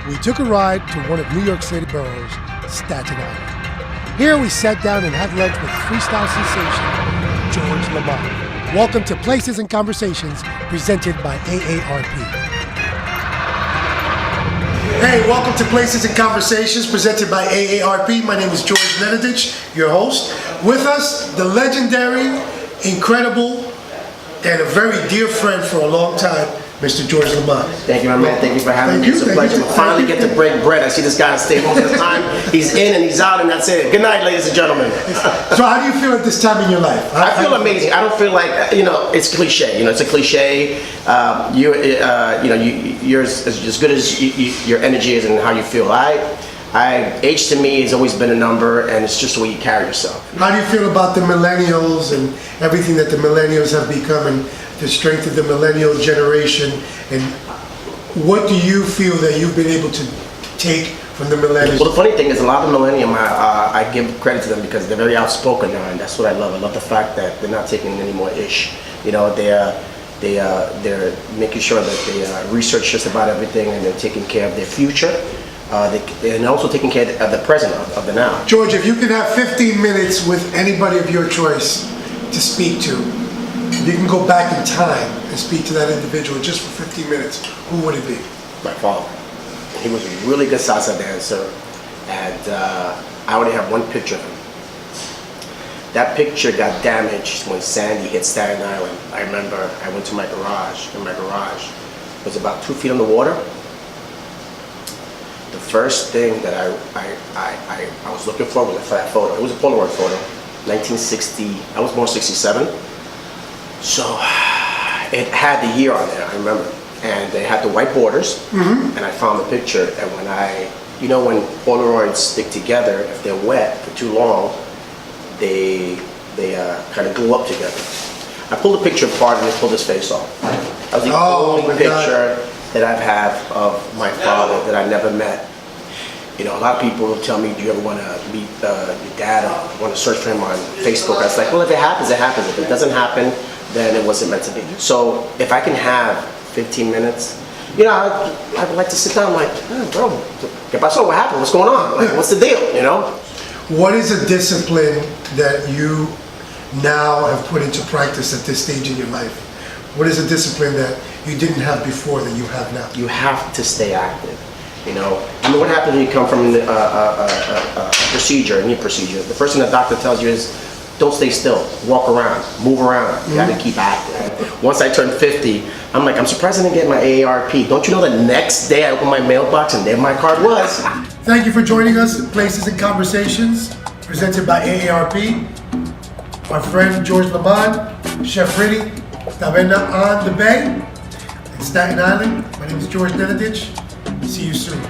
we took a ride to one of New York City boroughs, Staten Island. Here we sat down and had lunch with freestyle sensation George LaMond. Welcome to Places and Conversations, presented by AARP. Hey, welcome to Places and Conversations, presented by AARP. My name is George Nenadich, your host. With us, the legendary, incredible, and a very dear friend for a long time, Mr. George LaMond. Thank you, my man. Thank you for having me. It's a pleasure to finally get to break bread. I see this guy on stage most of the time. He's in and he's out, and that's it. Good night, ladies and gentlemen. So how do you feel at this time in your life? I feel amazing. I don't feel like, it's cliche. It's a cliche. You're as good as your energy is and how you feel. Age to me has always been a number, and it's just the way you carry yourself. How do you feel about the millennials and everything that the millennials have become, and the strength of the millennial generation, and what do you feel that you've been able to take from the millennials? Well, the funny thing is, a lot of the millennium, I give credit to them because they're very outspoken now, and that's what I love. I love the fact that they're not taking any more ish. They're making sure that they research just about everything, and they're taking care of their future. And also taking care of the present, of the now. George, if you could have 15 minutes with anybody of your choice to speak to, you can go back in time and speak to that individual just for 15 minutes, who would it be? My father. He was a really good salsa dancer, and I only have one picture of him. That picture got damaged when Sandy hit Staten Island. I remember I went to my garage, and my garage was about 2 feet in the water. The first thing that I was looking for was that photo. It was a Polaroid photo, 1960. I was born 67, so it had the year on there. I remember, and they had the white borders. And I found the picture. And when Polaroids stick together, if they're wet for too long, they kind of glue up together. I pulled the picture apart and I pulled his face off. That was the only picture that I've had of my father that I never met. A lot of people will tell me, do you ever want to meet your dad, or want to search for him on Facebook? I was like, well, if it happens, it happens. If it doesn't happen, then it wasn't meant to be. So if I can have 15 minutes, I'd like to sit down like, bro, ¿qué pasó? What happened? What's going on? Like, what's the deal, What is a discipline that you now have put into practice at this stage in your life? What is a discipline that you didn't have before that you have now? You have to stay active. What happens when you come from a procedure, a knee procedure? The first thing the doctor tells you is, don't stay still, walk around, move around. You gotta keep active. Once I turned 50, I'm like, I'm surprised I didn't get my AARP. Don't you know the next day I opened my mailbox and there my card was? Thank you for joining us at Places and Conversations, presented by AARP. Our friend George LaMond, Chef Ritty, Taverna on the Bay in Staten Island. My name is George Nenadich. See you soon.